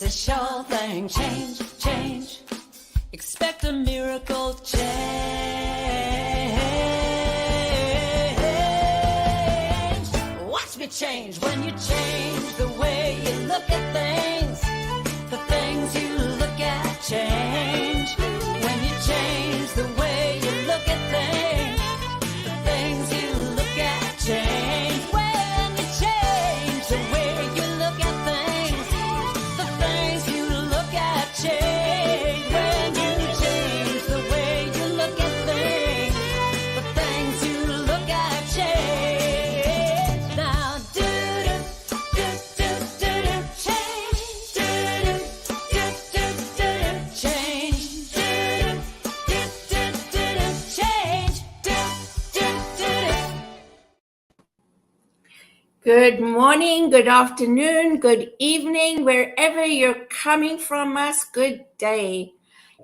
a sure thing. Change, change. Expect a miracle change. Watch me change when you change the way you look at things. The things you look at change. When you change the way you look at things, the things you look at change. When you change the way you look at things, the things you look at change. When you change the way you look at things, the things you look at change. Now do do do do do do change. Do do do do do do change. Do do do do do change. Do do do do. Good morning, good afternoon, good evening, wherever you're coming from us, good day.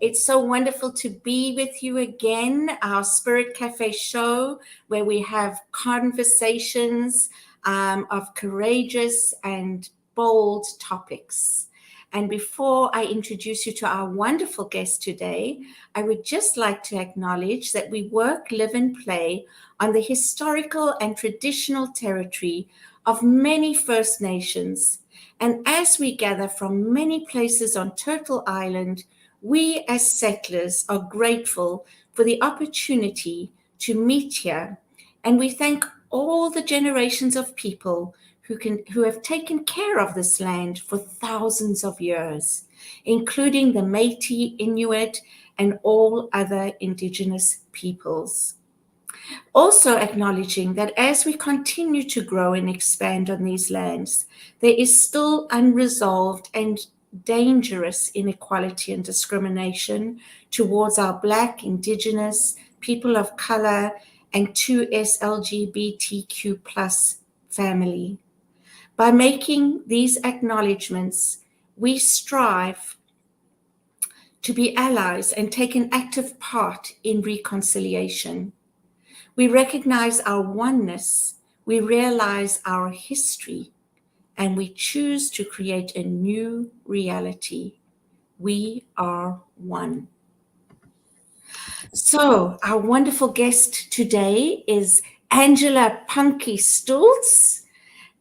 It's so wonderful to be with you again, our Spirit Cafe show, where we have conversations of courageous and bold topics. And before I introduce you to our wonderful guest today, I would just like to acknowledge that we work, live, and play on the historical and traditional territory of many First Nations. And as we gather from many places on Turtle Island, we as settlers are grateful for the opportunity to meet here. And we thank all the generations of people who have taken care of this land for thousands of years, including the Métis, Inuit, and all other Indigenous peoples. Also acknowledging that as we continue to grow and expand on these lands, there is still unresolved and dangerous inequality and discrimination towards our Black, Indigenous, people of color, and 2S LGBTQ+ family. By making these acknowledgements, we strive to be allies and take an active part in reconciliation. We recognize our oneness, we realize our history, and we choose to create a new reality. We are one. So, our wonderful guest today is Angela Punky Stultz.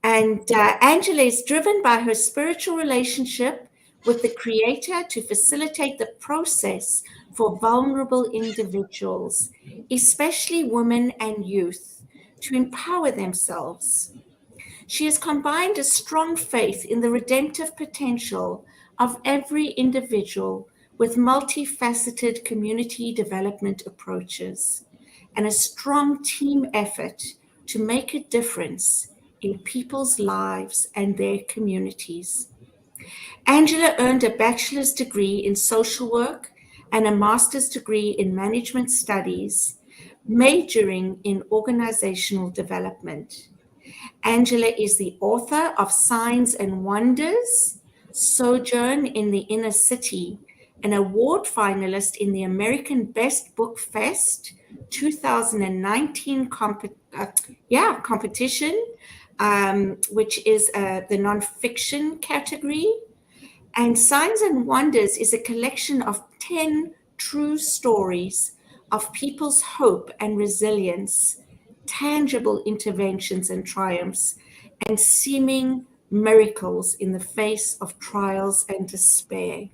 And Angela is driven by her spiritual relationship with the Creator to facilitate the process for vulnerable individuals, especially women and youth, to empower themselves. She has combined a strong faith in the redemptive potential of every individual with multifaceted community development approaches and a strong team effort to make a difference in people's lives and their communities. Angela earned a bachelor's degree in social work and a master's degree in management studies, majoring in organizational development. Angela is the author of Signs and Wonders, Sojourn in the Inner City, an award finalist in the American Best Book Fest 2019 competition, which is the nonfiction category. And Signs and Wonders is a collection of 10 true stories of people's hope and resilience, tangible interventions and triumphs, and seeming miracles in the face of trials and despair.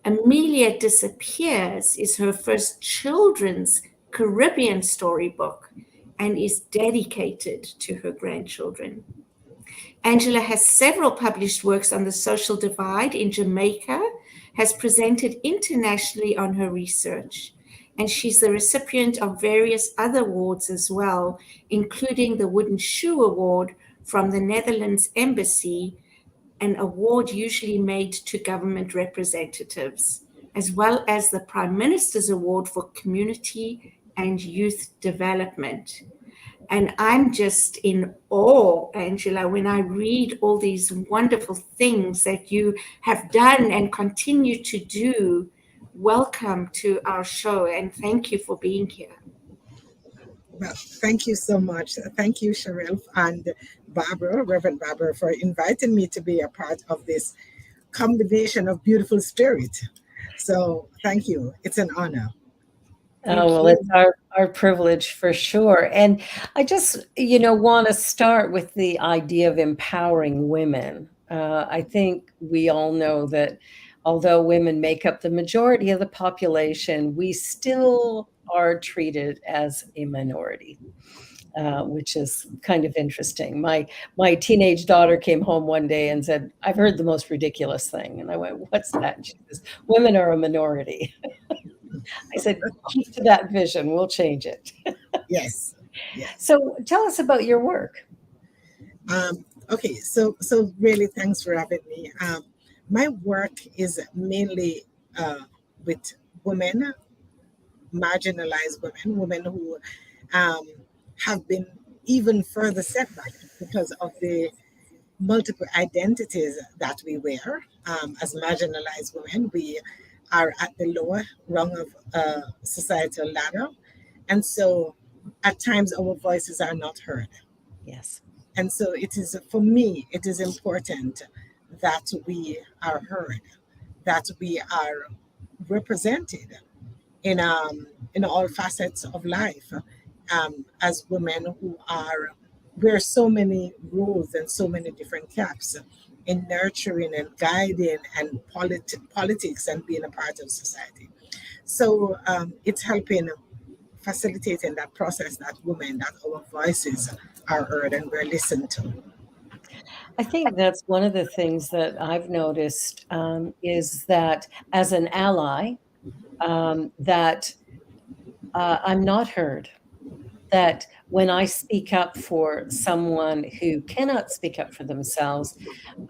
Amelia Disappears is her first children's Caribbean storybook and is dedicated to her grandchildren. Angela has several published works on the social divide in Jamaica, has presented internationally on her research, and she's the recipient of various other awards as well, including the Wooden Shoe Award from the Netherlands Embassy, an award usually made to government representatives, as well as the Prime Minister's Award for Community and Youth Development. And I'm just in awe, Angela, when I read all these wonderful things that you have done and continue to do. Welcome to our show, and thank you for being here. Well, thank you so much. Thank you, Cheryl and Barbara, Reverend Barbara, for inviting me to be a part of this combination of beautiful spirit. So thank you. It's an honor. Thank Oh, well, it's you. our privilege for sure. And I just, want to start with the idea of empowering women. I think we all know that although women make up the majority of the population, we still are treated as a minority, which is kind of interesting. My teenage daughter came home one day and said, "I've heard the most ridiculous thing." And I went, "What's that?" And she says, "Women are a minority." I said, keep to that vision. We'll change it. Yes. Yes. So tell us about your work. Okay. So really, thanks for having me. My work is mainly with women, marginalized women, women who um, have been even further set back because of the multiple identities that we wear. As marginalized women, we are at the lower rung of societal ladder. And so at times our voices are not heard. Yes. And so it is, for me, it is important that we are heard, that we are represented in all facets of life, as women who are wear so many roles and so many different caps in nurturing and guiding and politics and being a part of society. So it's helping facilitating that process, that women, that our voices are heard and we're listened to. I think that's one of the things that I've noticed is that as an ally, that I'm not heard. That when I speak up for someone who cannot speak up for themselves,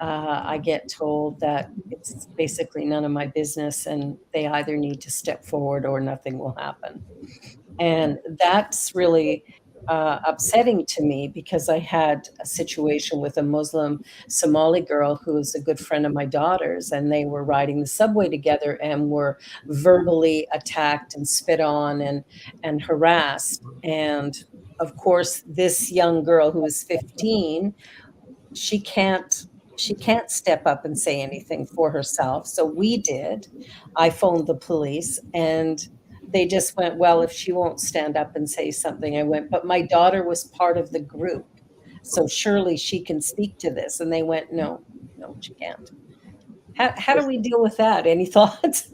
I get told that it's basically none of my business and they either need to step forward or nothing will happen. And that's really upsetting to me because I had a situation with a Muslim Somali girl who is a good friend of my daughter's, and they were riding the subway together and were verbally attacked and spit on and harassed. And of course, this young girl who is 15, she can't she can't step up and say anything for herself. So we did. I phoned the police and they just went, well, if she won't stand up and say something. I went, but my daughter was part of the group. So surely she can speak to this. And they went, no, no, she can't. How do we deal with that? Any thoughts?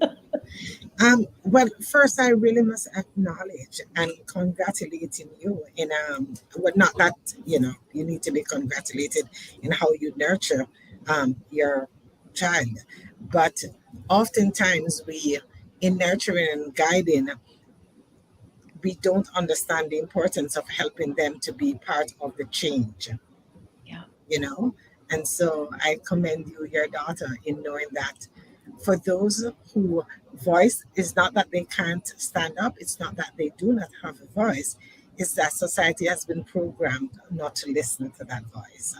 Well, first, I really must acknowledge and congratulating you in well, not that you need to be congratulated in how you nurture your child, but oftentimes we, in nurturing and guiding, we don't understand the importance of helping them to be part of the change. Yeah. you know. And so I commend you, your daughter, in knowing that for those who voice is not that they can't stand up, it's not that they do not have a voice, it's that society has been programmed not to listen to that voice.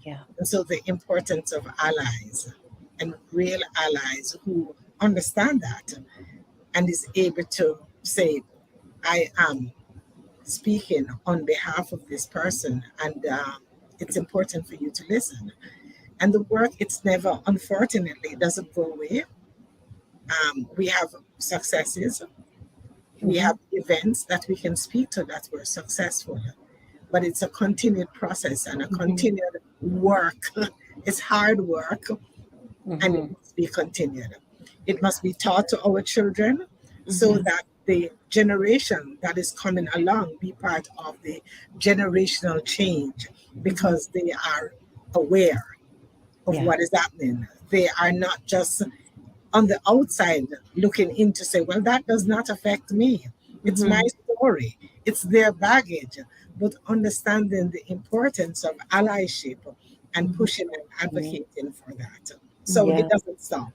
Yeah. And so the importance of allies and real allies who understand that and is able to say, I am speaking on behalf of this person, and it's important for you to listen. And the work, it's never, unfortunately, it doesn't go away. We have successes, we Hmm. have events that we can speak to that were successful, but it's a continued process and a Mhm. continued work. It's hard work, and it Hmm. must be continued. It must be taught to our children so Mhm. that the generation that is coming along be part of the generational change, Mhm. because they are aware of Yeah. what is happening. They are not just on the outside looking in to say, well, that does not affect me. It's my Mhm. story, it's their baggage. But understanding the importance of allyship and Mhm. pushing and Mhm. advocating for that. So Mhm. Yeah. it doesn't stop.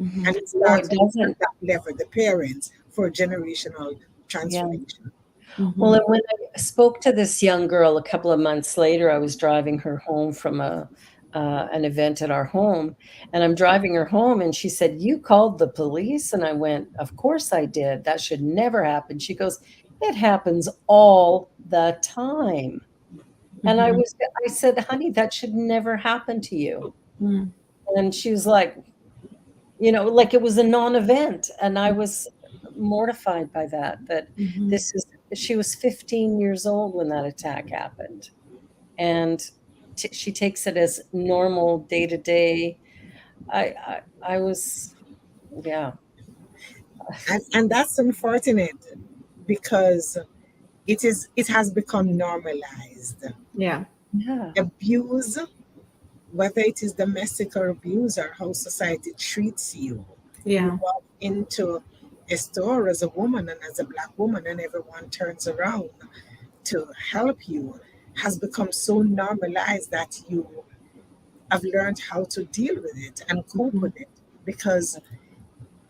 Mhm. And it No, it starts at doesn't. that level, the parents, for generational Yeah. transformation. Well, Mhm. and when I spoke to this young girl a couple of months later, I was driving her home from a an event at our home, and I'm driving her home, and she said, "You called the police?" And I went, "Of course I did. That should never happen." She goes, "It happens all the time." And Mhm. I said, "Honey, that should never happen to you." Mhm. And she was like, like it was a non-event, and I was mortified by that. That Mhm. this is she was 15 years old when that attack happened, and she takes it as normal day to day. I was, yeah, And that's unfortunate because it has become normalized. Yeah. yeah, Abuse, whether it is domestic or abuse or how society treats you. You Yeah. walk into a store as a woman and as a black woman, and everyone turns around to help you, has become so normalized that you have learned how to deal with it and cope Mhm. with it. Because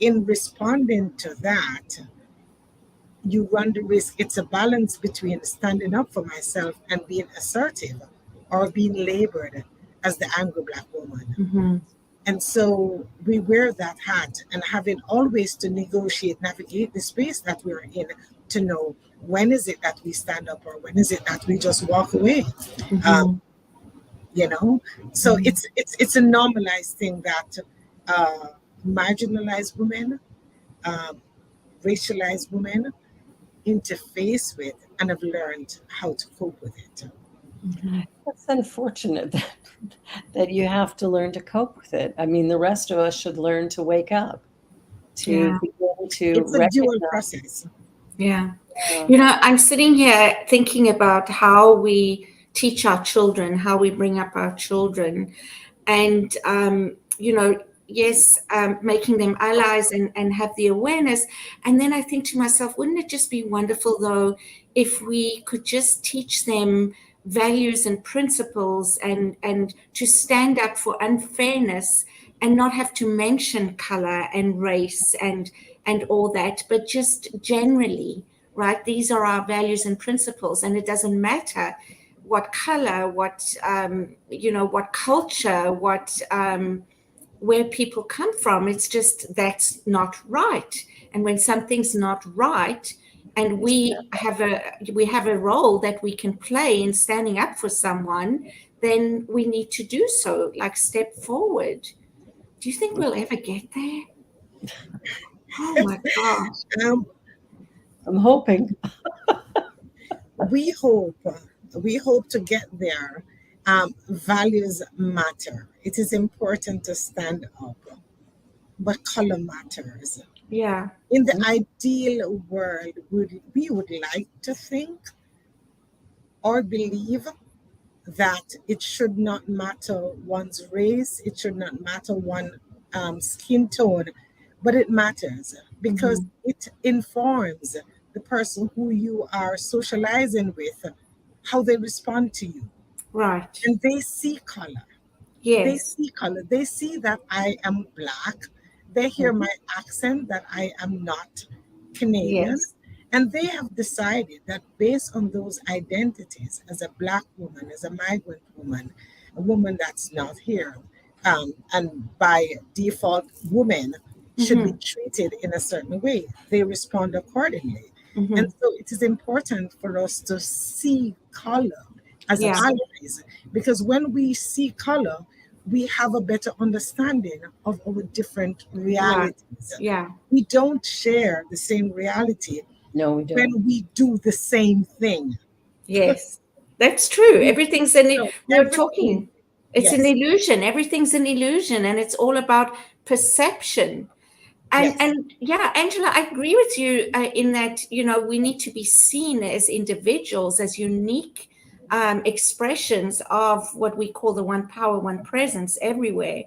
in responding to that, you run the risk. It's a balance between standing up for myself and being assertive or being labored as the angry black woman. Mhm. And so we wear that hat and having always to negotiate, navigate the space that we're in to know when is it that we stand up or when is it that we just walk away. Um, Mhm. you know, so Mhm. it's a normalized thing that uh, marginalized women, um, racialized women interface with and have learned how to cope with it. Mhm. that's unfortunate that you have to learn to cope with it. I mean, the rest of us should learn to wake up, to Yeah. begin to It's a dual recognize. process. Yeah. uh, I'm sitting here thinking about how we teach our children, how we bring up our children, and yes, making them allies and have the awareness. And then I think to myself, wouldn't it just be wonderful though if we could just teach them values and principles and to stand up for unfairness and not have to mention color and race and all that, but just generally, right? These are our values and principles, and it doesn't matter what color, what culture, where people come from. It's just that's not right. And when something's not right, and we have a role that we can play in standing up for someone, then we need to do so, like step forward. Do you think we'll ever get there? Oh my gosh. Um, I'm hoping. we hope we hope to get there. Values matter. It is important to stand up, but color matters. Yeah. In the ideal world, we would like to think or believe that it should not matter one's race, it should not matter one skin tone, but it matters because Hmm. it informs the person who you are socializing with how they respond to you. Right. And they see color. They Yes. see color. They see that I am black. They hear Mhm. my accent that I am not Canadian. Yes. And they have decided that based on those identities, as a black woman, as a migrant woman, a woman that's not here, and by default, women should be Hmm. treated in a certain way. They respond accordingly. And Hmm. so it is important for us to see color as Yeah. allies, because when we see color, we have a better understanding of our different Right. realities. Yeah. We don't share the same reality No, we when don't. we do the same thing. Yes. That's true. We, Everything's an so we were everything, talking. It's an yes, illusion. Everything's an illusion, and it's all about perception. yes, And yeah, Angela, I agree with you in that we need to be seen as individuals, as unique expressions of what we call the one power, one presence everywhere.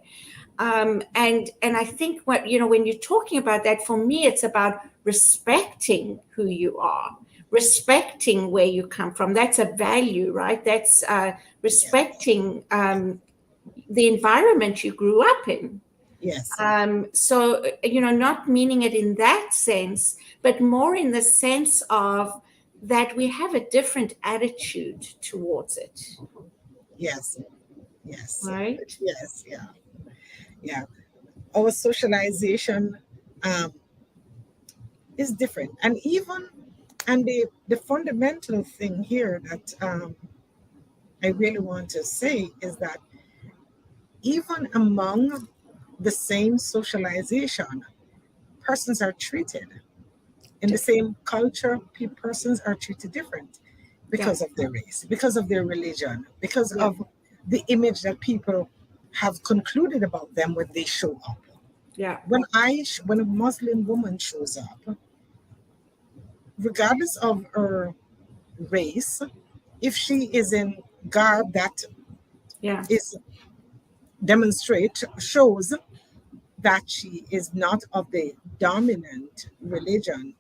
And I think when you're talking about that, for me, it's about respecting who you are, respecting where you come from. That's a value, right? That's yes, respecting the environment you grew up in. yes, So, not meaning it in that sense, but more in the sense of that we have a different attitude towards it, yes, yes, right? yes, yeah, yeah. Our socialization um, is different. And the fundamental thing here that I really want to say is that even among the same socialization, persons are treated. In the Different. same culture, persons are treated different Yeah. because of their race, because of their religion, because Yeah. of the image that people have concluded about them when they show up. Yeah. When a Muslim woman shows up, regardless of her race, if she is in garb that Yeah. is demonstrate shows that she is not of the dominant religion,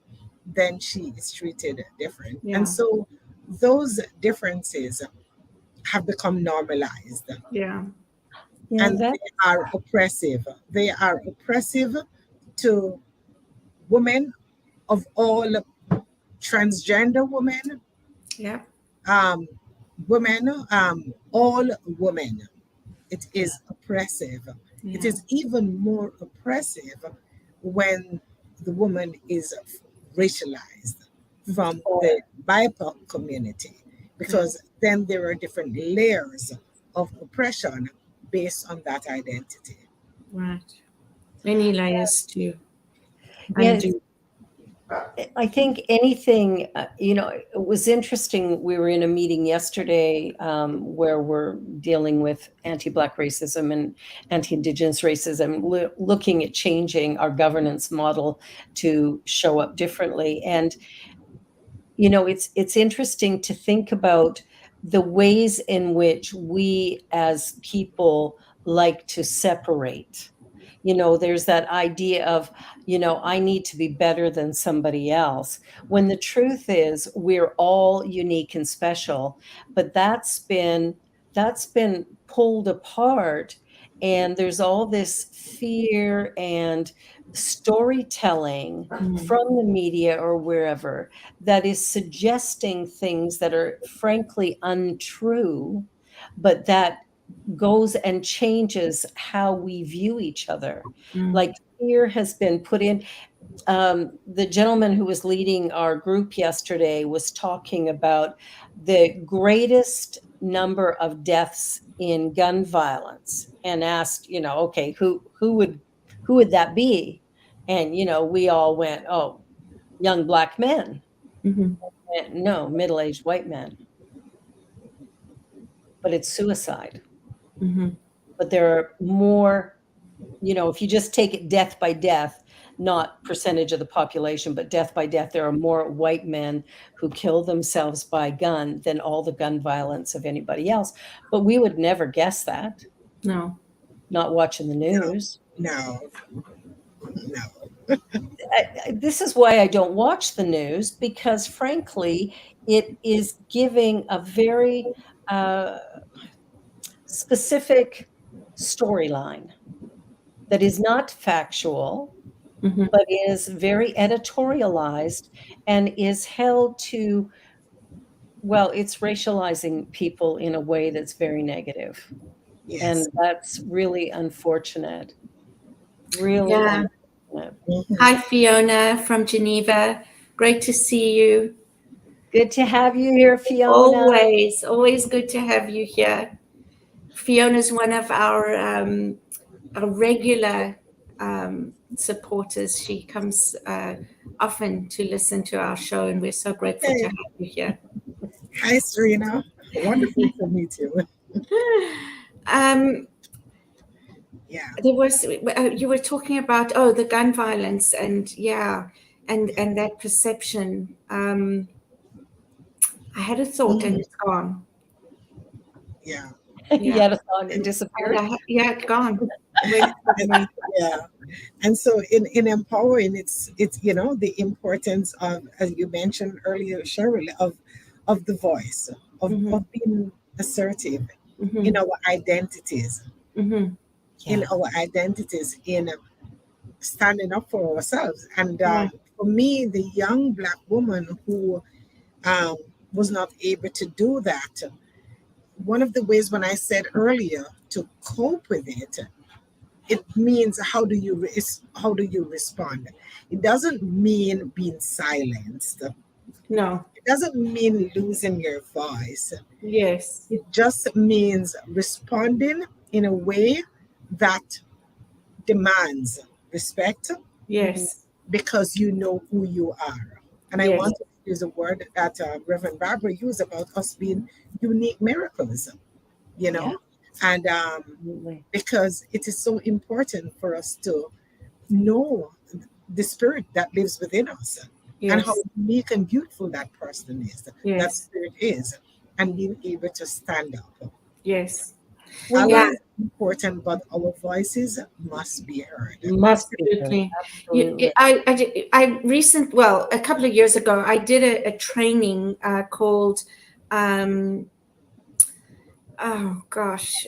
then she is treated different. And Yeah. so those differences have become normalized Yeah. Yeah, and that they are oppressive. They are oppressive to women of all, transgender women, Yeah. um, women, all women. It yeah. is oppressive. It Yeah. is even more oppressive when the woman is racialized from Oh, the BIPOC community, Yeah. because then there are different layers of oppression based on that identity. Right. Many layers to yeah, undo. I think anything, it was interesting. We were in a meeting yesterday where we're dealing with anti Black racism and anti Indigenous racism, looking at changing our governance model to show up differently. And it's interesting to think about the ways in which we as people like to separate. There's that idea of, I need to be better than somebody else, when the truth is we're all unique and special. But that's been pulled apart, and there's all this fear and storytelling Mm. from the media or wherever that is suggesting things that are frankly untrue, but that goes and changes how we view each other. Mm. Like, fear has been put in. The gentleman who was leading our group yesterday was talking about the greatest number of deaths in gun violence, and asked, okay, who would that be? And we all went, oh, young Black men. Mm-hmm. No, middle-aged white men. But it's suicide. Mm-hmm. But there are more, if you just take it death by death, not percentage of the population, but death by death, there are more white men who kill themselves by gun than all the gun violence of anybody else. But we would never guess that, No. not watching the No, news. no, no. This is why I don't watch the news, because frankly, it is giving a very uh, specific storyline that is not factual, Mm-hmm. but is very editorialized and is held to, well, it's racializing people in a way that's very negative. And Yes. that's really unfortunate. Really Yeah. unfortunate. Mhm. Hi, Fiona from Geneva. Great to see you. Good to have you here, Fiona. Always, always good to have you here. Fiona's one of our regular supporters. She comes often to listen to our show, and we're so grateful to Hey, have you here. hi, Serena. Wonderful to meet you. Um, Yeah. there was you were talking about the gun violence, and yeah, and that perception. I had a thought and Mhm. it's gone. Yeah. You Yeah, had a thought, it and disappeared. yeah, it's gone. Went from And- me. yeah. And so in empowering, it's the importance of, as you mentioned earlier, Cheryl, of the voice, Mm-hmm, of being assertive in mm-hmm, our identities, mm-hmm. in Yeah. our identities, in standing up for ourselves. And Right. for me, the young Black woman who um, was not able to do that, one of the ways, when I said earlier, to cope with it, it means how do you respond. It doesn't mean being silenced. No. It doesn't mean losing your voice. Yes. It just means responding in a way that demands respect Mhm. Yes. because you know who you are. And I Yes. want to use a word that Reverend Barbara used about us being unique miracles, you Yeah, know, and absolutely. because it is so important for us to know the spirit that lives within us and how Yes. unique and beautiful that person is, that Yes. spirit is, and being able to stand up. Yes. Well, Yeah. Allah you is important, but our voices must be heard. must be heard. Absolutely. Absolutely. Well, a couple of years ago, I did a training called, um, oh gosh,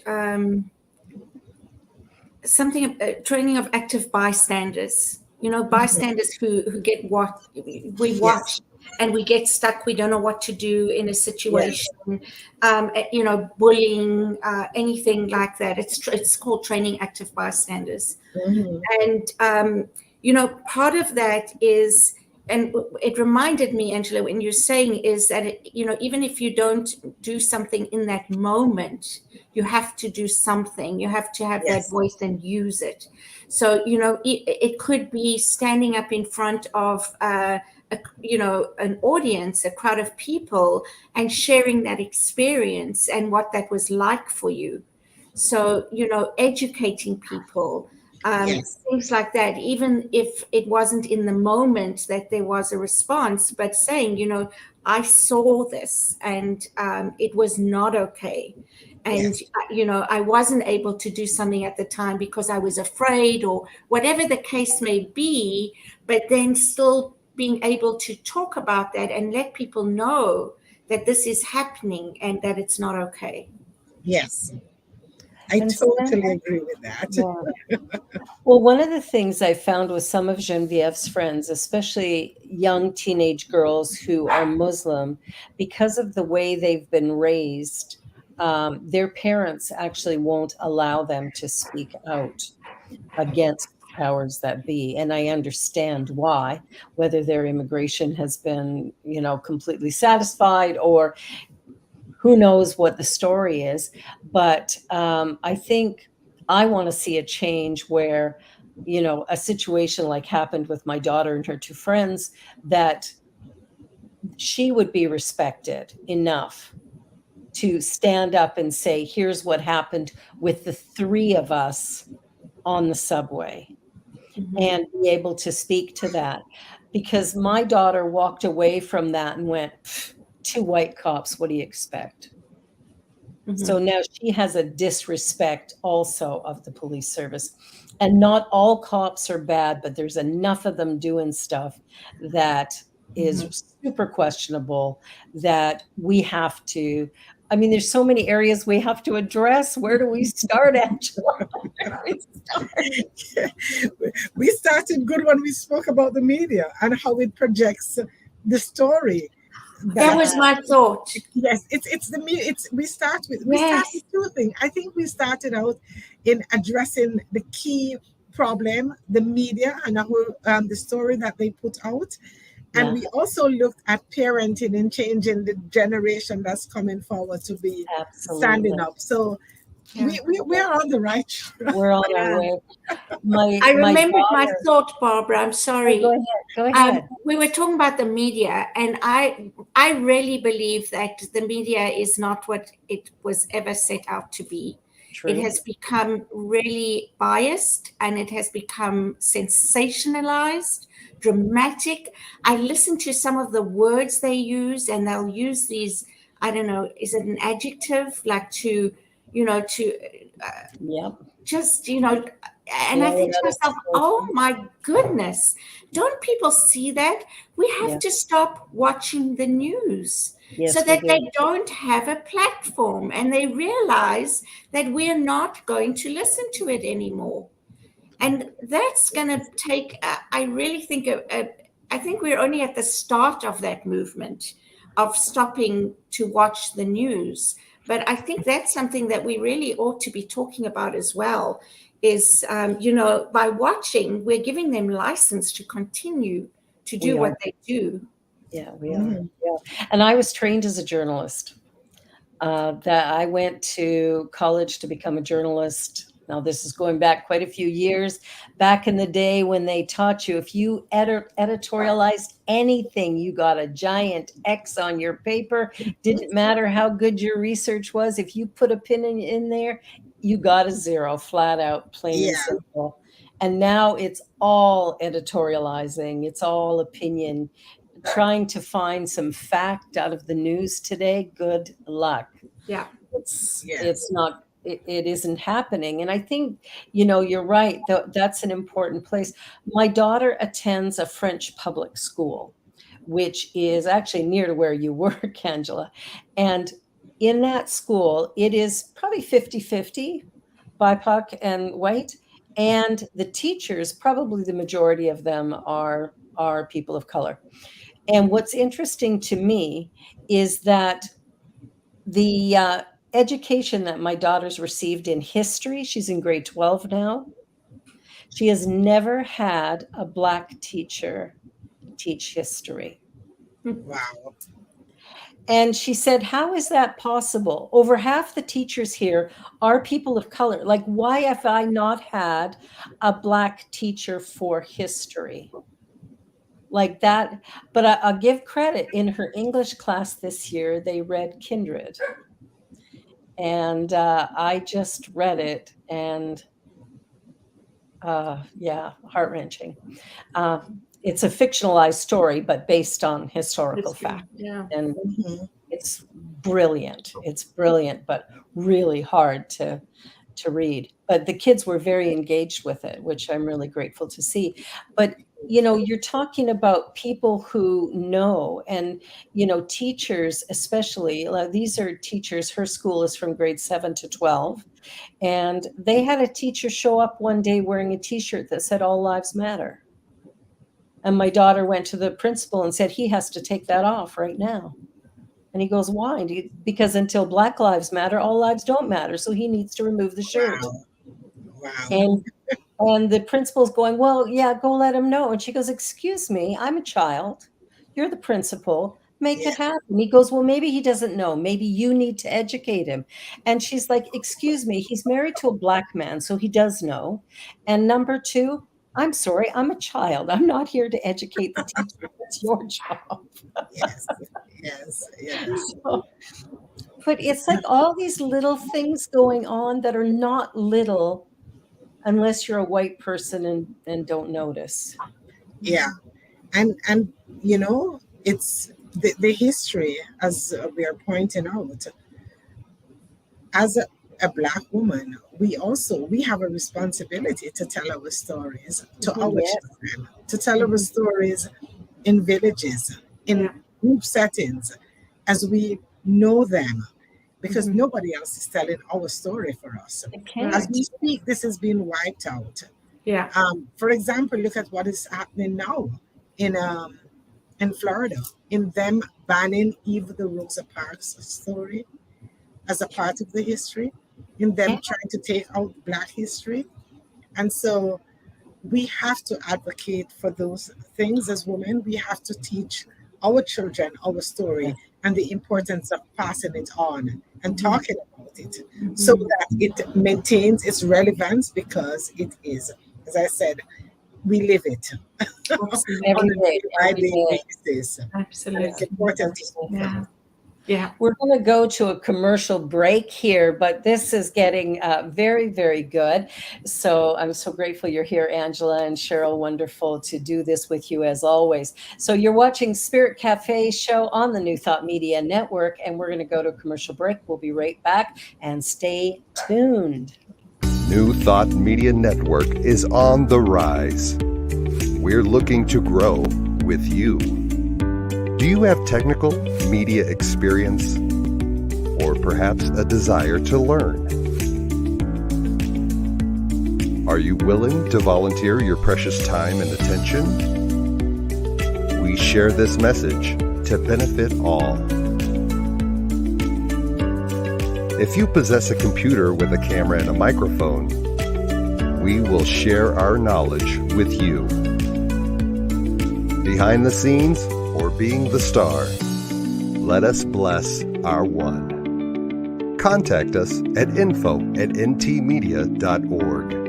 something, training of active bystanders. You know, bystanders who get what we Yes, watch and we get stuck. We don't know what to do in a yes. situation. You know, bullying, anything like that. It's called training active bystanders. Hmm. And you know, part of that is, and it reminded me, Angela, when you're saying is that you know, even if you don't do something in that moment, you have to do something. You have to have that Yes, voice and use it. So you know, it could be standing up in front of you know, an audience, a crowd of people, and sharing that experience and what that was like for you. So you know, educating people, yes, things like that, even if it wasn't in the moment that there was a response, but saying, you know, I saw this and it was not okay. And, yes, you know, I wasn't able to do something at the time because I was afraid or whatever the case may be, but then still being able to talk about that and let people know that this is happening and that it's not okay. yes. I And Sam, totally agree with that. yeah. Well, one of the things I found with some of Genevieve's friends, especially young teenage girls who are Muslim, because of the way they've been raised, their parents actually won't allow them to speak out against powers that be. And I understand why, whether their immigration has been, you know, completely satisfied or who knows what the story is. But I think I want to see a change where, you know, a situation like happened with my daughter and her two friends, that she would be respected enough to stand up and say, here's what happened with the three of us on the subway, Mhm. and be able to speak to that. Because my daughter walked away from that and went, two white cops, what do you expect? So Mhm. now she has a disrespect also of the police service. And not all cops are bad, but there's enough of them doing stuff that Mhm. is super questionable, that we have to. I mean, there's so many areas we have to address. Where do we start, Angela? Where do we start? We started good when we spoke about the media and how it projects the story That that was Yeah, my thought. yes, it's the it's we start Yes. with two things. I think we started out in addressing the key problem, the media and how, the story that they put out, and yeah, we also looked at parenting and changing the generation that's coming forward to be standing absolutely. up. So Yeah. we are on the right track. We're on our Yeah. way. My I my remembered my daughter. thought, Barbara. I'm Oh, go sorry. ahead. Go ahead. We were talking about the media, and I really believe that the media is not what it was ever set out to be. It True. has become really biased and it has become sensationalized, dramatic. I listen to some of the words they use, and they'll use these, I don't know, is it an adjective? Like to, you know, to Yep. just, you know, and I Blowing think to out of myself, oh proportion. my goodness, don't people see that? We have Yeah. to stop watching the news so Yes, we that they do. don't have a platform and they realize that we're not going to listen to it anymore. And that's going to take, I really think, I think we're only at the start of that movement of stopping to watch the news. But I think that's something that we really ought to be talking about as well. Is, you know, by watching, we're giving them license to continue to do We what are. they do. Yeah, we are. Mhm. Yeah. And I was trained as a journalist. That I went to college to become a journalist. Now, this is going back quite a few years. Back in the day when they taught you, if you editorialized anything, you got a giant X on your paper. Didn't matter how good your research was. If you put a pin in there, you got a 0, flat out, plain and Yeah, simple. And now it's all editorializing. It's all opinion. Trying to find some fact out of the news today, good luck. Yeah. yes, It isn't happening. And I think, you're right. That's an important place. My daughter attends a French public school, which is actually near to where you work, Angela. And in that school, it is probably 50-50 BIPOC and white. And the teachers, probably the majority of them are people of color. And what's interesting to me is that the education that my daughter's received in history, she's in grade 12 now, she has never had a Black teacher teach history. wow, And she said, how is that possible? Over half the teachers here are people of color. Like, why have I not had a Black teacher for history? Like that. But I'll give credit. In her English class this year, they read Kindred. And I just read it, and heart-wrenching. It's a fictionalized story, but based on historical fact. Yeah. And mhm, it's brilliant. It's brilliant, but really hard to read. But the kids were very engaged with it, which I'm really grateful to see. But you're talking about people who know, and teachers especially. These are teachers. Her school is from grade 7 to 12, and they had a teacher show up one day wearing a T-shirt that said "All Lives Matter." And my daughter went to the principal and said, he has to take that off right now. And he goes, why? Because until Black lives matter, all lives don't matter. So he needs to remove the shirt. wow, wow, And the principal's going, well, yeah, go let him know. And she goes, excuse me, I'm a child. You're the principal. Make yeah, it happen. He goes, well, maybe he doesn't know. Maybe you need to educate him. And she's like, excuse me, he's married to a Black man, so he does know. And number 2, I'm sorry, I'm a child. I'm not here to educate the teacher. That's your job. yes, yes. So, but it's like all these little things going on that are not little unless you're a white person and don't notice. Yeah, and it's the history, as we are pointing out. As a Black woman, we have a responsibility to tell our stories to our Yes. children, to tell our stories in villages, in group settings, as we know them, because nobody else is telling our story for us. It can't. As we speak, this is being wiped out. Yeah. For example, look at what is happening now in Florida, in them banning Eva the Rosa Parks story as a part of the history, in them trying to take out Black history. And so we have to advocate for those things as women. We have to teach our children our story and the importance of passing it on and talking about it so that it maintains its relevance, because it is, as I said, we live it on a daily basis. Absolutely. It's important. Yeah. Yeah. We're going to go to a commercial break here, but this is getting very, very good. So I'm so grateful you're here, Angela and Cheryl. Wonderful to do this with you as always. So you're watching Spirit Cafe show on the New Thought Media Network, and we're going to go to a commercial break. We'll be right back, and stay tuned. New Thought Media Network is on the rise. We're looking to grow with you. Do you have technical media experience, or perhaps a desire to learn? Are you willing to volunteer your precious time and attention? We share this message to benefit all. If you possess a computer with a camera and a microphone, we will share our knowledge with you. Behind the scenes or being the star, let us bless our one. contact us at info@ntmedia.org.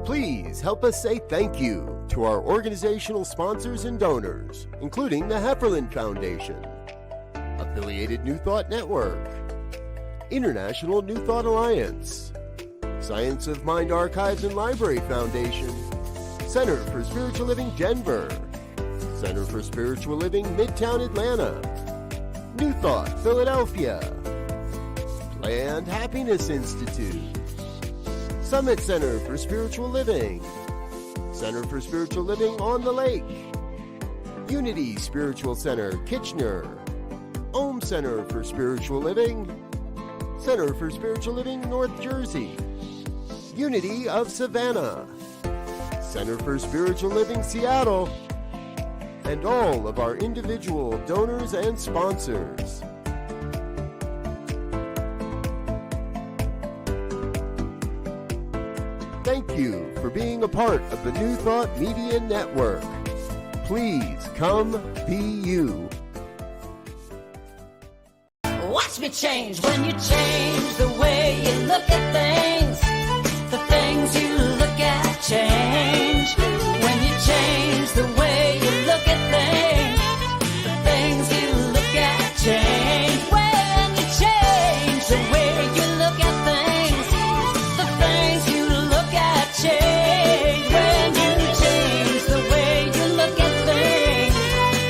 Please help us say thank you to our organizational sponsors and donors, including the Hefferland Foundation, Affiliated New Thought Network, International New Thought Alliance, Science of Mind Archives and Library Foundation, Center for Spiritual Living Denver, Center for Spiritual Living Midtown Atlanta, New Thought Philadelphia, Planned Happiness Institute, Summit Center for Spiritual Living, Center for Spiritual Living on the Lake, Unity Spiritual Center Kitchener, Om Center for Spiritual Living, Center for Spiritual Living North Jersey, Unity of Savannah, Center for Spiritual Living Seattle, and all of our individual donors and sponsors. Thank you for being a part of the New Thought Media Network. Please come be you. Watch me change when you change the way you look at things. The things you look at change. When you change the way you look at things. The things you look at change. When you change the way you look at things. The things you look at change. When you change the way you look at things.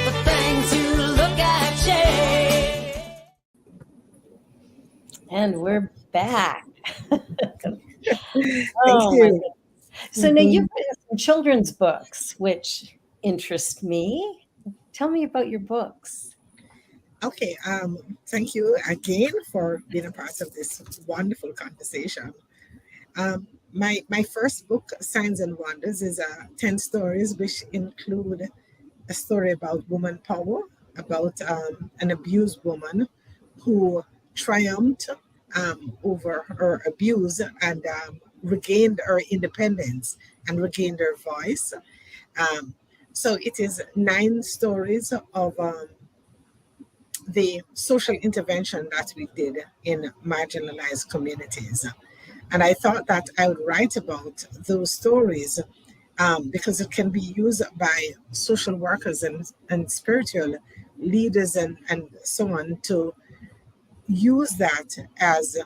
The things you look at change. And we're back. Thank Oh, my you. goodness. So now you've written some children's books, which interest me. Tell me about your books. Okay, thank you again for being a part of this wonderful conversation. My first book, Signs and Wonders, is 10 stories, which include a story about woman power, about an abused woman who triumphed over her abuse and regained her independence and regained her voice. So it is 9 stories of the social intervention that we did in marginalized communities. And I thought that I would write about those stories because it can be used by social workers and spiritual leaders and so on to use that as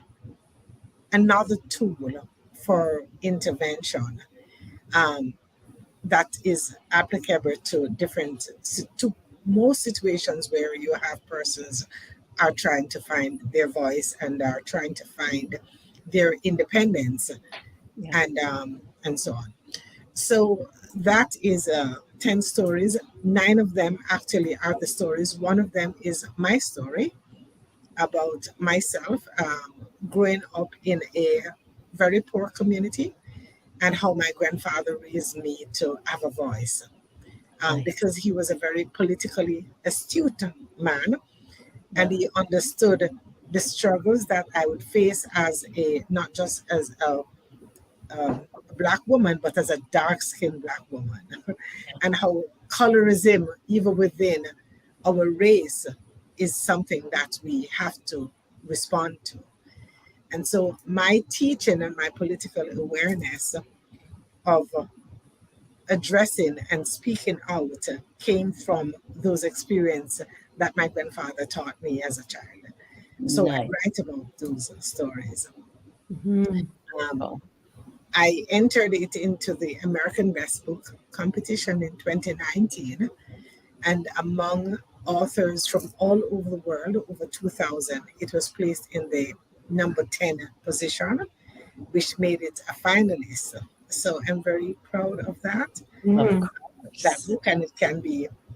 another tool for intervention that is applicable to to most situations where you have persons are trying to find their voice and are trying to find their independence and so on. So that is 10 stories. 9 of them actually are the stories. One of them is my story about myself growing up in a very poor community and how my grandfather raised me to have a voice because he was a very politically astute man and he understood the struggles that I would face as not just as a Black woman, but as a dark-skinned Black woman, and how colorism, even within our race, is something that we have to respond to. And so my teaching and my political awareness of addressing and speaking out came from those experiences that my grandfather taught me as a child. So I write about those stories. I entered it into the American Best Book competition in 2019. And among authors from all over the world, over 2,000, it was placed in the number 10 position, which made it a finalist. So I'm very proud of that. Of Mm. That course. book, and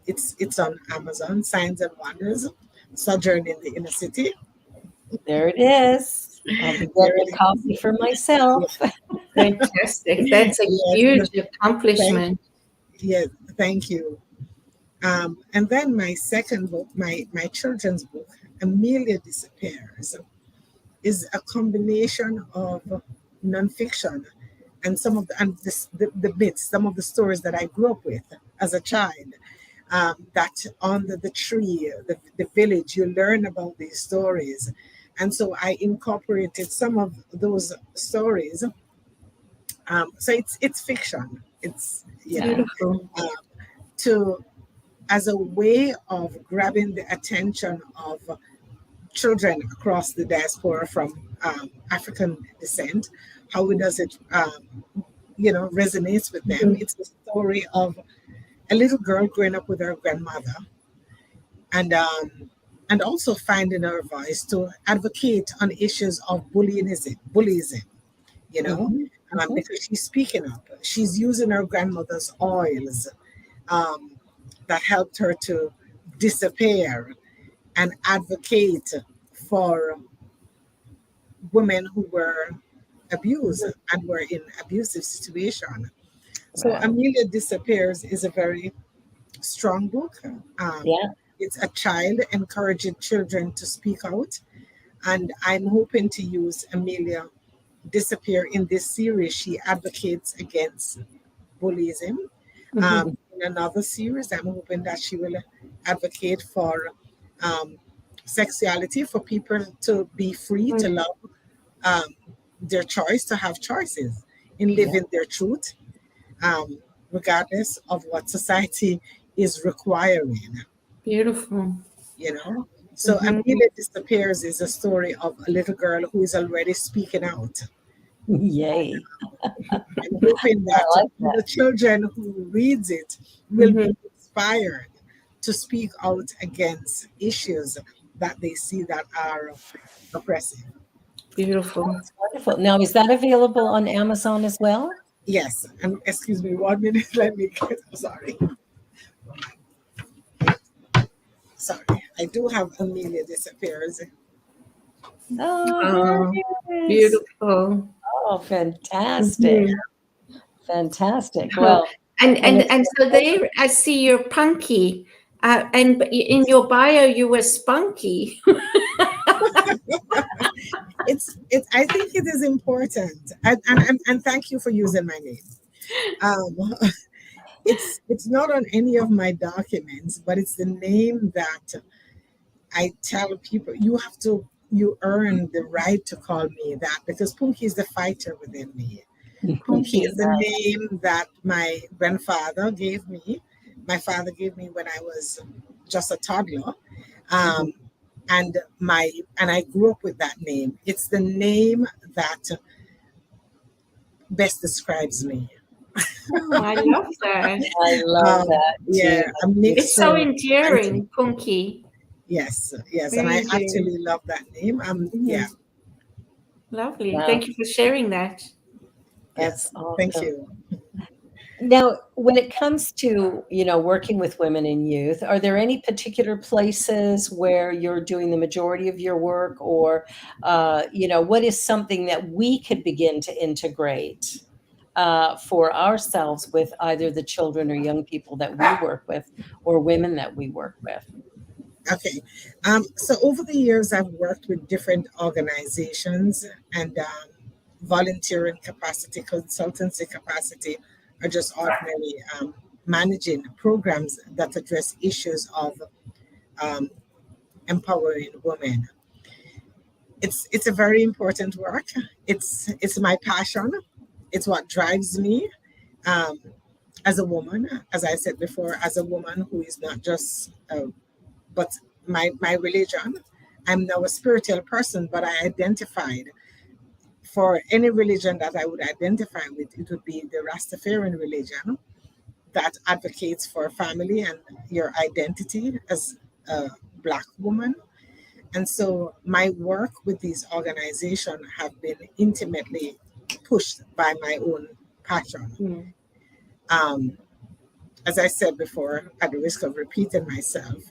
it's on Amazon. Signs and Wonders, Sojourn in the Inner City. There it is. I'll be There getting a it is. copy for Yeah, myself. Fantastic. That's a yes, huge thank accomplishment. yes, thank you. And then my second book, my children's book, Amelia Disappears, is a combination of nonfiction and some of the bits, some of the stories that I grew up with as a child. That on the tree, the village, you learn about these stories. And so I incorporated some of those stories. So it's fiction. It's, Yeah. Beautiful. uh, to as a way of grabbing the attention of children across the diaspora from African descent. How does it, resonates with them? Mhm. It's the story of a little girl growing up with her grandmother, and also finding her voice to advocate on issues of bullyism, you know, Mhm. Mhm. because she's speaking up. She's using her grandmother's oils um, that helped her to disappear and advocate for women who were abused and were in abusive situation. So Wow. Amelia Disappears is a very strong book. Um, Yeah. it's a child encouraging children to speak out, and I'm hoping to use Amelia Disappear in this series. She advocates against bullyism. Mhm. In another series, I'm hoping that she will advocate for um, sexuality, for people to be free to love um, their choice, to have choices in Yeah. living their truth, um, regardless of what society is requiring, Beautiful. you know. So Mhm. Amelia Disappears is a story of a little girl who is already speaking out. Yay. I'm hoping I that like that. the children who reads it will be Mhm. inspired to speak out against issues that they see that are oppressive. Beautiful. That's wonderful. Now, is that available on Amazon as well? Yes, and excuse me 1 minute. Let me get. Sorry, sorry. I do have Amelia Disappears. Oh, there Oh, it is. beautiful. Oh, fantastic. Mhm. Fantastic. Oh, Well, and and and it's and so there, I see you're punky, and in your bio you were spunky. It's. I think it is important, and thank you for using my name. Um, it's not on any of my documents, but it's the name that I tell people you earn the right to call me that, because Punky is the fighter within me. Punky is the right. name that my grandfather gave me. My father gave me when I was just a toddler. Mhm. Um, and I grew up with that name. It's the name that best describes me. Oh, I love that. I love that too. Yeah, a That's It's mixture so beautiful. of auntie. endearing, Punky. Yes, yes, and Very I endearing. actually love that name. Yeah, Mhm. Lovely. Wow, Thank you for sharing that. that's yes. Thank awesome. you. Now, when it comes to, working with women and youth, are there any particular places where you're doing the majority of your work, or, what is something that we could begin to integrate for ourselves with either the children or young people that we work with or women that we work with? Okay. So over the years, I've worked with different organizations and volunteering capacity, consultancy capacity, or just ordinary managing programs that address issues of um, empowering women. It's a very important work. It's my passion. It's what drives me um, as a woman. As I said before, as a woman who is not just but my religion. I'm now a spiritual person, but I identified for any religion that I would identify with, it would be the Rastafarian religion, that advocates for family and your identity as a Black woman. And so my work with these organizations have been intimately pushed by my own passion. Mm. Um, as I said before, at the risk of repeating myself,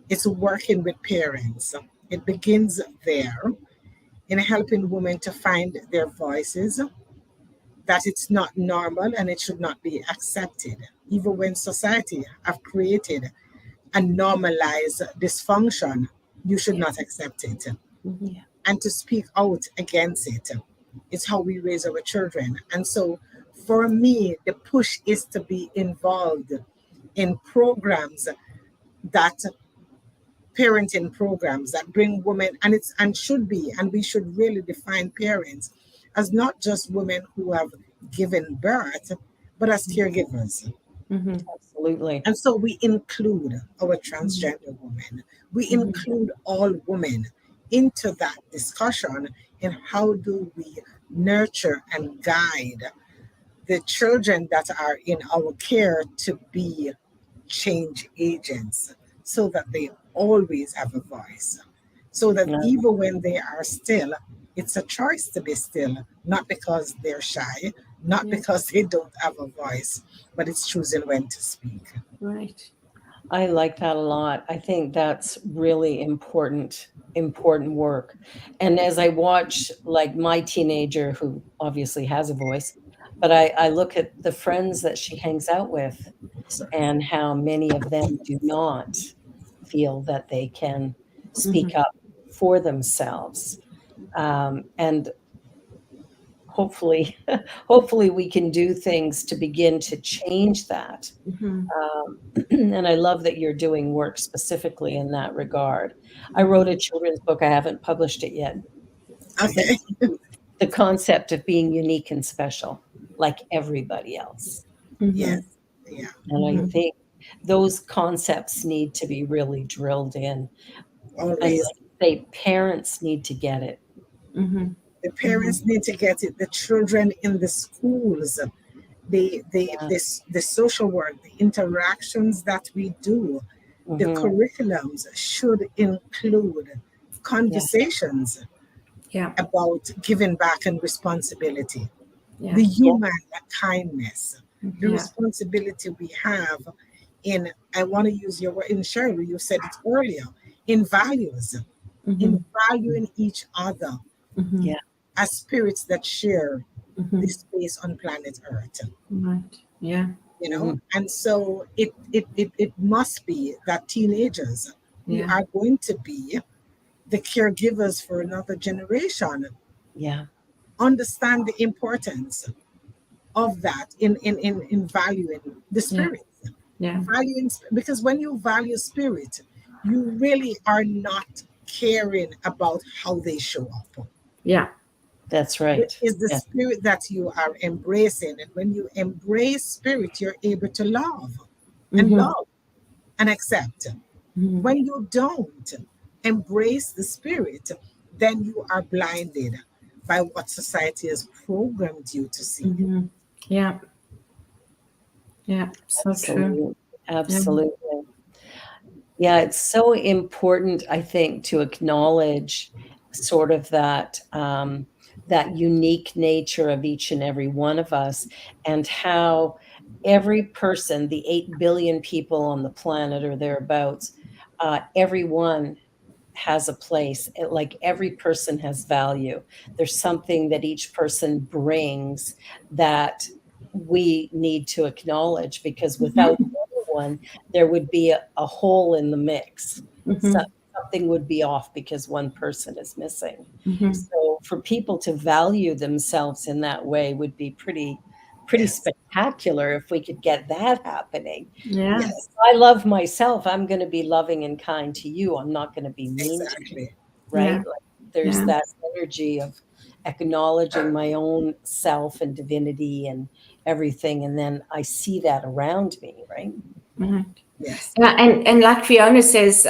it's working with parents. It begins there in helping women to find their voices, that it's not normal and it should not be accepted, even when society have created and normalized dysfunction. You should Yeah. not accept it, Mhm. Yeah. and to speak out against it. It's how we raise our children. And so for me, the push is to be involved in programs, that parenting programs that bring women, and it's and should be, and we should really define parents as not just women who have given birth, but as caregivers. Mhm. Absolutely. And so we include our transgender women, we Mhm. include all women into that discussion in how do we nurture and guide the children that are in our care to be change agents, so that they always have a voice. So that No, even when they are still, it's a choice to be still, not because they're shy, not Yeah. because they don't have a voice, but it's choosing when to speak. Right. I like that a lot. I think that's really important work. And as I watch like my teenager who obviously has a voice, but I look at the friends that she hangs out with So, and how many of them do not feel that they can Mhm. speak up for themselves. And hopefully, hopefully we can do things to begin to change that. Mhm. And I love that you're doing work specifically in that regard. I wrote a Mhm. children's book. I haven't published it yet, but okay. the concept of being unique and special, like everybody else. Yes. Mhm. Yeah. And I Mhm. think those concepts need to be really drilled in. And Always. like I say, parents need to get it. Mhm. The Mhm. parents need to get it. The children in the schools, Yeah. the social work, the interactions that we do, the Hmm. curriculums should include Yeah. conversations Yeah. about giving back and responsibility, Yeah. the Yeah. human kindness, the Yeah. responsibility we have in, I want to use your word, in Shirley, you said it earlier, in values, in Mhm. valuing each other Mhm. Yeah. as spirits that share Mhm. this space on planet Earth. Right. Yeah. Hmm. And so it must be that teenagers who Yeah. are going to be the caregivers for another generation Yeah. understand the importance of that in valuing the Yeah. spirit. Yeah. Because when you value spirit, you really are not caring about how they show up. Yeah. That's It right. is the Yeah. spirit that you are embracing. And when you embrace spirit, you're able to Mhm. love and accept. Mhm. When you don't embrace the spirit, then you are blinded by what society has programmed you to see. Mhm. Yeah. Yeah. So true. Absolutely. Yeah. Absolutely. Yeah, it's so important, I think, to acknowledge sort of that that unique nature of each and every one of us, and how every person, the 8 billion people on the planet or thereabouts, everyone has a place. Like every person has value. There's something that each person brings that we need to acknowledge, because without Mhm. anyone, there would be a hole in the mix. So, Mhm. something would be off because one person is missing. Mhm. So for people to value themselves in that way would be pretty Yes, spectacular if we could get that happening. Yeah. yes, I love myself, I'm gonna be loving and kind to you, I'm not gonna be mean to you, exactly. right? Yeah. Like, there's Yeah. that energy of acknowledging my own self and divinity and everything, and then I see that around me, right? Right. Yes, Yeah, and like Fiona says,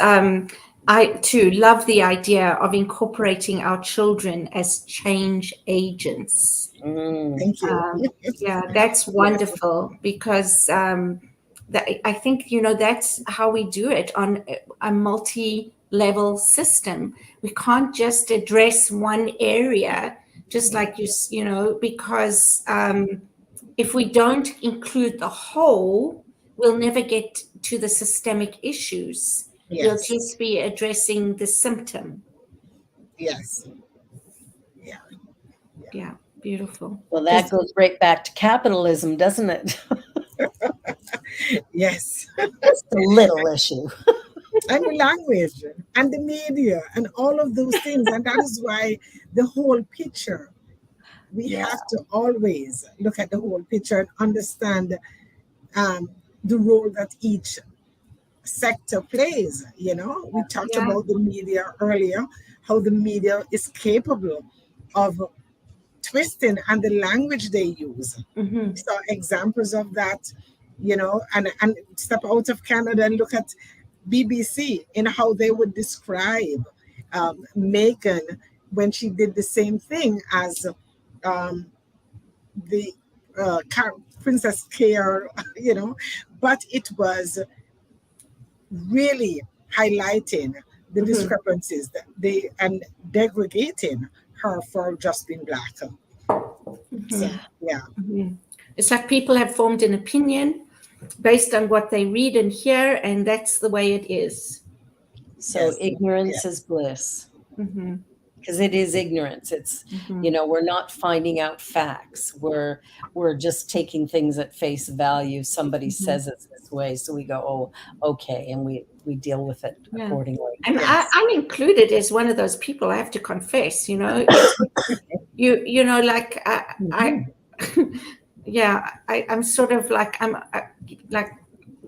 I too love the idea of incorporating our children as change agents. Thank you. Yeah, that's wonderful because I think, that's how we do it on a multi-level system. We can't just address one area, just like because if we don't include the whole, we'll never get to the systemic issues. We'll Yes. just be addressing the symptom. Yes. Yeah. Yeah, beautiful. Well, that goes right back to capitalism, doesn't it? Yes. It's the little issue. And the language and the media and all of those things. And that is why the whole picture, we have to always look at the whole picture and understand the role that each sector plays. We talked Yeah. about the media earlier, how the media is capable of twisting and the language they use. Mm-hmm. So examples of that, and step out of Canada and look at BBC in how they would describe Megan when she did the same thing as the Princess Care, but it was really highlighting the discrepancies that and degrading her for just being Black. So, yeah. It's like people have formed an opinion based on what they read and hear, and that's the way it is. So Yes. ignorance is bliss. Mm-hmm. Because it is ignorance. It's, we're not finding out facts. We're just taking things at face value. Somebody says it's this way, so we go, oh, okay, and we deal with it accordingly. And Yes. I'm included as one of those people. I have to confess, I'm sort of like like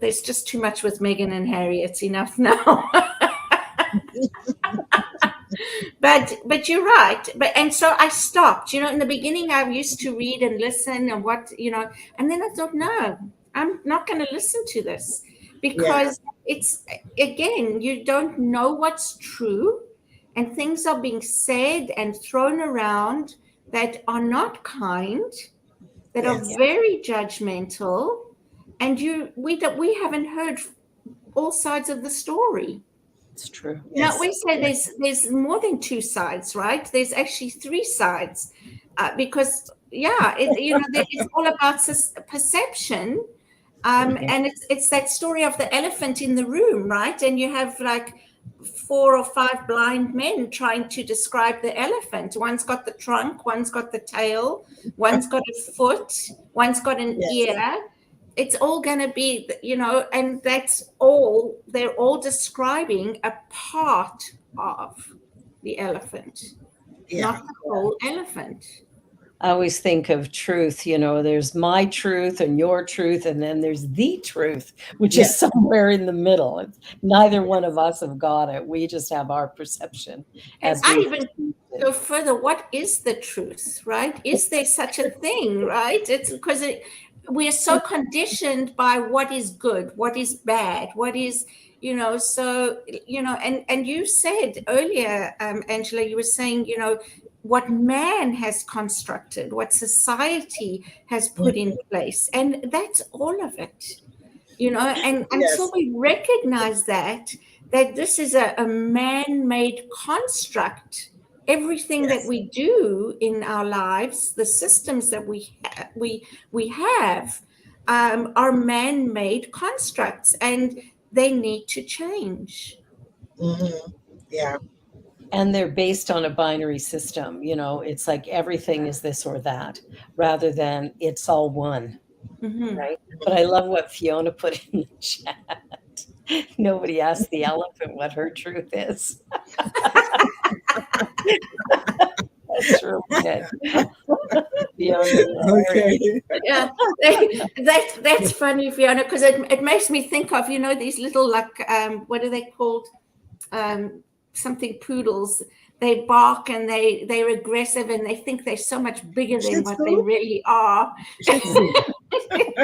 there's just too much with Meghan and Harry. It's enough now. But you're right. And so I stopped. In the beginning, I used to read and listen and and then I thought, no, I'm not going to listen to this because it's, again, you don't know what's true, and things are being said and thrown around that are not kind, that are very judgmental, and we haven't heard all sides of the story. It's true. Now, we say there's more than two sides, right? There's actually three sides, because it's all about perception, and it's that story of the elephant in the room, right? And you have like 4 or 5 blind men trying to describe the elephant. One's got the trunk, one's got the tail, one's got a foot, one's got an ear. It's all going to be, and that's all, they're all describing a part of the elephant, not the whole elephant. I always think of truth, there's my truth and your truth, and then there's the truth, which is somewhere in the middle. It's, neither one of us have got it. We just have our perception. And I even go further. What is the truth, right? Is there such a thing, right? It's because we are so conditioned by what is good, what is bad, what is, so, and you said earlier, Angela, you were saying, what man has constructed, what society has put in place. And that's all of it, and until we recognize that this is a man-made construct. Everything that we do in our lives, the systems that we have, are man-made constructs, and they need to change. Yeah. And they're based on a binary system. It's like everything is this or that, rather than it's all one. Right? But I love what Fiona put in the chat. Nobody asked the elephant what her truth is. That's really good. Okay. Yeah, that's funny, Fiona, because it makes me think of these little, like, what are they called? Something poodles. They bark and they're aggressive and they think they're so much bigger than what they really are.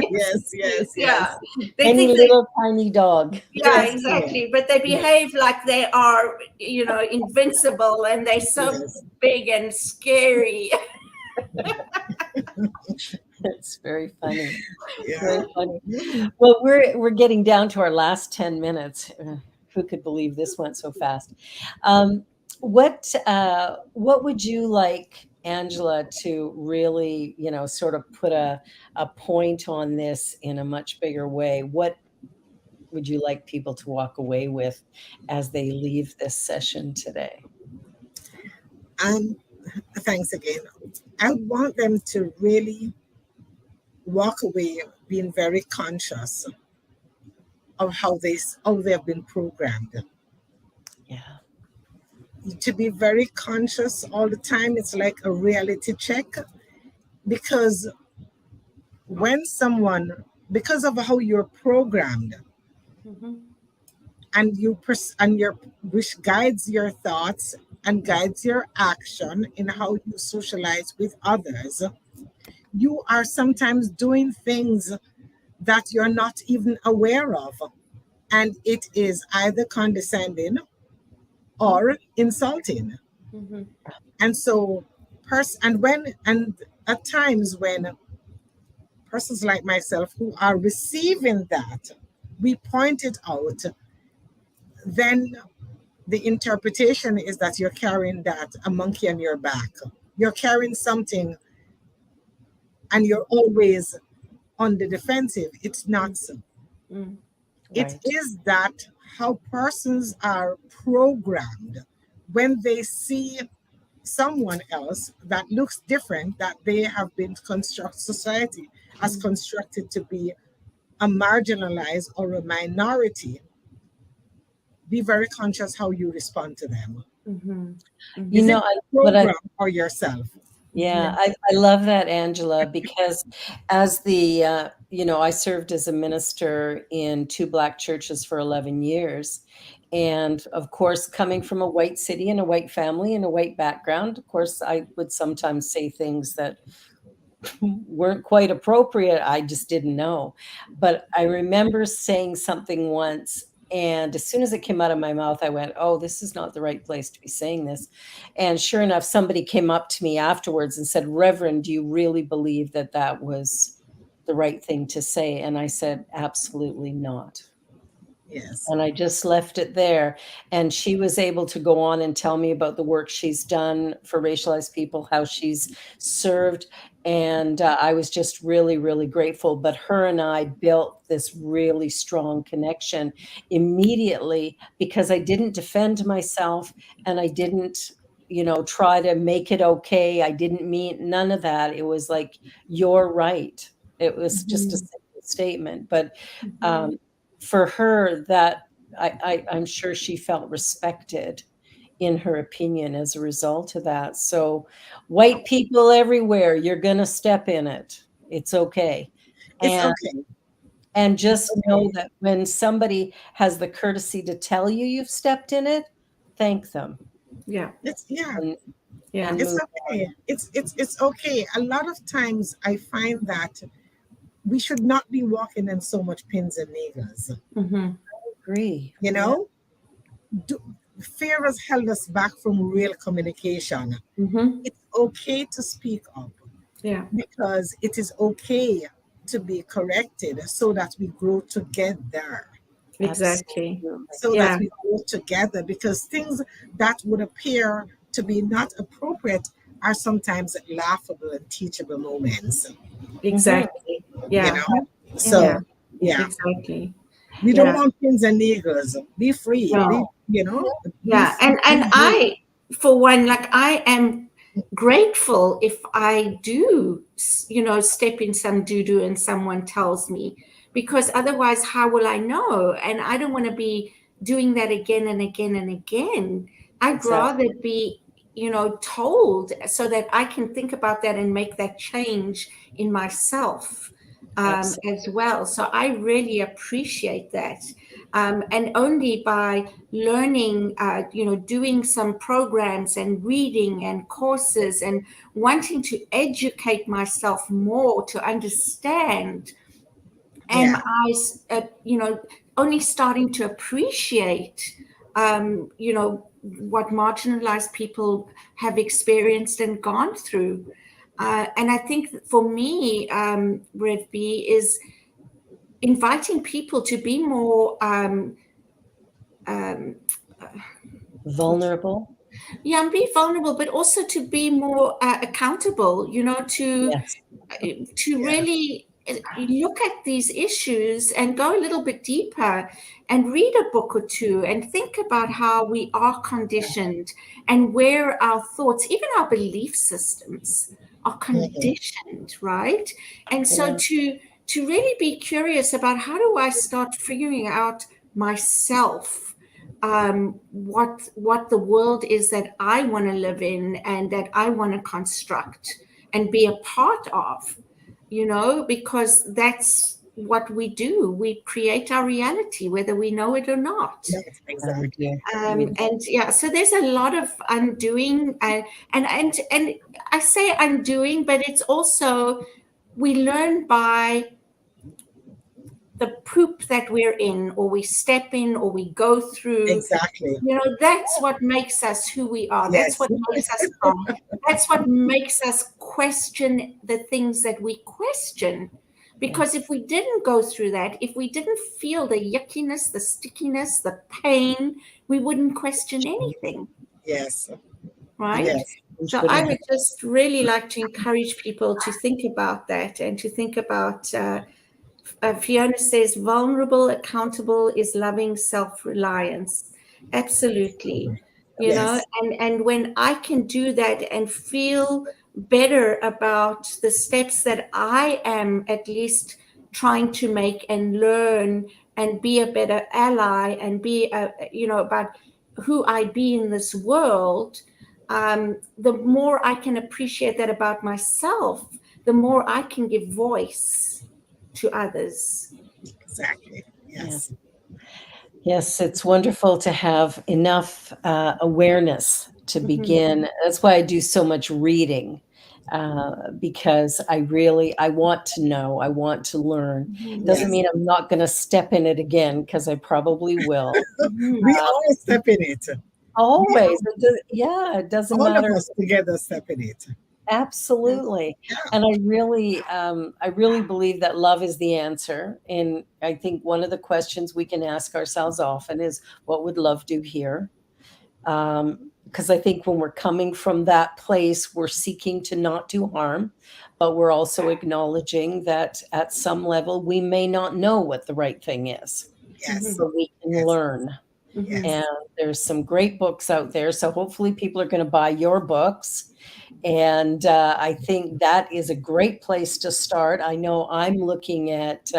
Yes, yes, Yeah, yes, they Any think they, little tiny dog. yeah, yes, yes, exactly. But they behave like they are, invincible, and they're so yes. big and scary. It's very funny. Yeah. Very funny. Well, we're getting down to our last 10 minutes. Who could believe this went so fast? Um, what would you like, Angela, to really, sort of put a point on this in a much bigger way? What would you like people to walk away with as they leave this session today? Um, Thanks again. I want them to really walk away being very conscious of how they have been programmed. Yeah. To be very conscious all the time, it's like a reality check, because when someone, because of how you're programmed, Mhm. and and your, which guides your thoughts and guides your action in how you socialize with others, you are sometimes doing things that you're not even aware of, and it is either condescending or insulting. Mhm. And so and at times when persons like myself who are receiving that, we point it out, then the interpretation is that you're carrying that a monkey on your back. You're carrying something and you're always on the defensive. It's not so. Mm. It Right. is that how persons are programmed when they see someone else that looks different, that they have been society has constructed to be a marginalized or a minority. Be very conscious how you respond to them. Mhm. You Is Mhm. it know, the what I program or yourself? Yeah, Mhm. I love that, Angela, because as I served as a minister in two Black churches for 11 years. And of course, coming from a white city and a white family and a white background, of course, I would sometimes say things that weren't quite appropriate. I just didn't know. But I remember saying something once, and as soon as it came out of my mouth, I went, "Oh, this is not the right place to be saying this." And sure enough, somebody came up to me afterwards and said, "Reverend, do you really believe that that was the right thing to say?" And I said, "Absolutely not." Yes. And I just left it there. And she was able to go on and tell me about the work she's done for racialized people, how she's served. And I was just really, really grateful. But her and I built this really strong connection immediately because I didn't defend myself and I didn't, try to make it okay. I didn't mean none of that. It was like, you're right. It was just a Mhm. simple statement. But um, Mhm. for her, that I'm sure she felt respected in her opinion as a result of that. So white people everywhere, you're going to step in it. It's okay. It's And okay. and It's just know okay. that when somebody has the courtesy to tell you you've stepped in it, thank them Yeah. It's yeah. and Yeah. and It's move okay. on. It's okay. A lot of times I find that we should not be walking in so much pins and needles. Mhm. Agree. You Yeah, know, Do, fear has held us back from real communication. Mhm. It's okay to speak up, Yeah. because it is okay to be corrected so that we grow together. Exactly. absolutely. So that Yeah. we grow together, because things that would appear to be not appropriate are sometimes laughable and teachable moments, Mhm. Exactly. you Yeah. know? Yeah. Yeah. So, yeah, Exactly. we don't Yeah. want pins and needles. Be free. Be, No. be Yeah. free. And Be you. I, for one, like I am grateful if I do, step in some doo doo and someone tells me, because otherwise, how will I know? And I don't want to be doing that again and again and again. I'd Exactly. rather be, told so that I can think about that and make that change in myself, Absolutely. as well. So I really appreciate that. And only by learning, doing some programs and reading and courses and wanting to educate myself more to understand, am Yeah. I, only starting to appreciate, what marginalized people have experienced and gone through. And I think for me, Rev B, is inviting people to be more, um, Vulnerable. yeah, and be vulnerable, but also to be more accountable, Yes. to Yeah. really look at these issues and go a little bit deeper and read a book or two and think about how we are conditioned and where our thoughts, even our belief systems, are Mhm. conditioned, right? And so Yeah. to really be curious about how do I start figuring out myself, what the world is that I want to live in and that I want to construct and be a part of, because that's what we do. We create our reality, whether we know it or not. Yes, We exactly. do. We do. And yeah, so there's a lot of undoing, and I say undoing, but it's also we learn by the poop that we're in, or we step in, or we go through. Exactly. That's what makes us who we are. That's Yes. what makes us strong. That's what makes us question the things that we question. Because Yes. if we didn't go through that, if we didn't feel the yuckiness, the stickiness, the pain, we wouldn't question anything, Yes. right? Yes. We So I couldn't. would just really like to encourage people to think about that and to think about. Fiona says, vulnerable, accountable is loving self-reliance. Absolutely. Yes. And when I can do that and feel better about the steps that I am at least trying to make and learn and be a better ally and be, about who I be in this world, the more I can appreciate that about myself, the more I can give voice to others. Exactly. Yes. Yes. Yes, it's wonderful to have enough awareness to Mhm. begin. That's why I do so much reading, because I want to know, I want to learn. Doesn't Yes. mean I'm not going to step in it again, because I probably will. Mhm. We always step in it. We Always. Yeah, it doesn't all of matter. us together step in it. Absolutely. Yeah. And I really believe that love is the answer. And I think one of the questions we can ask ourselves often is, what would love do here? Because I think when we're coming from that place, we're seeking to not do harm, but we're also acknowledging that at some level we may not know what the right thing is, Yes. Mhm. but we can Yes. learn. Mhm. And Yes. there's some great books out there. So hopefully people are going to buy your books. And I think that is a great place to start. I know I'm looking at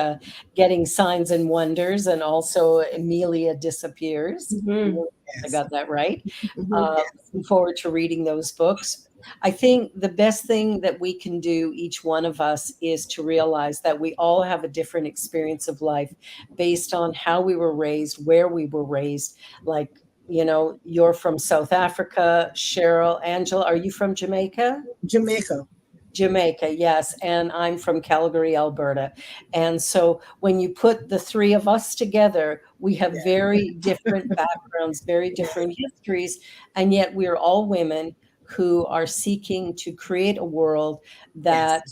getting Signs and Wonders, and also Amelia Disappears. Mhm. I Yes. got that right. Mhm. Yes. Looking forward to reading those books. I think the best thing that we can do, each one of us, is to realize that we all have a different experience of life based on how we were raised, where we were raised. Like, you're from South Africa, Cheryl. Angela, are you from Jamaica? Jamaica. Jamaica, yes. And I'm from Calgary, Alberta. And so when you put the three of us together, we have Yes. very different backgrounds, very different histories. And yet we're all women who are seeking to create a world Yes. that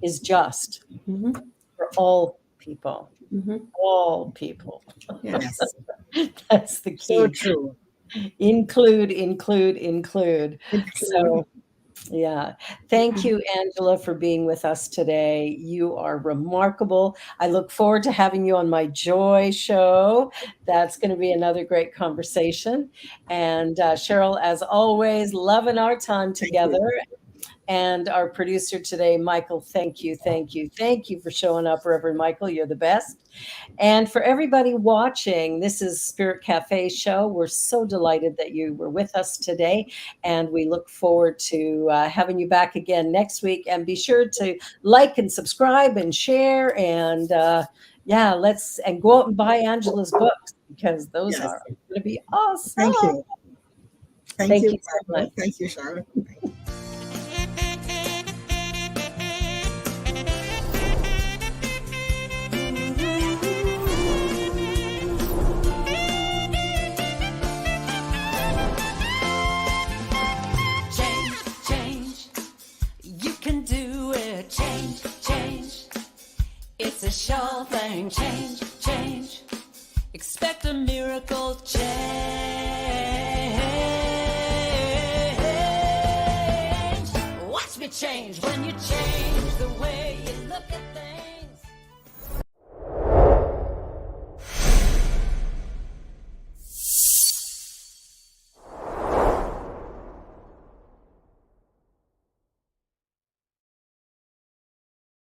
is just Mhm. for all people. Mhm. All people. Yeah. Yes. That's the So key. true. Include, include, include. Include. So yeah. Thank you, Angela, for being with us today. You are remarkable. I look forward to having you on my Joy show. That's going to be another great conversation. And Cheryl, as always, loving our time Thank together. you. And our producer today, Michael, thank you, thank you, thank you for showing up, Reverend Michael. You're the best. And for everybody watching, this is Spirit Cafe show. We're so delighted that you were with us today, and we look forward to having you back again next week. And be sure to like and subscribe and share, and yeah, and go out and buy Angela's books because those Yes. are going to be awesome. Thank you. Thank you, you so Barbara. much. Thank you, Sharon. Change, change, you can do it. Change, change, it's a sure thing. Change, change, expect a miracle change. Watch me change when you change the way you look at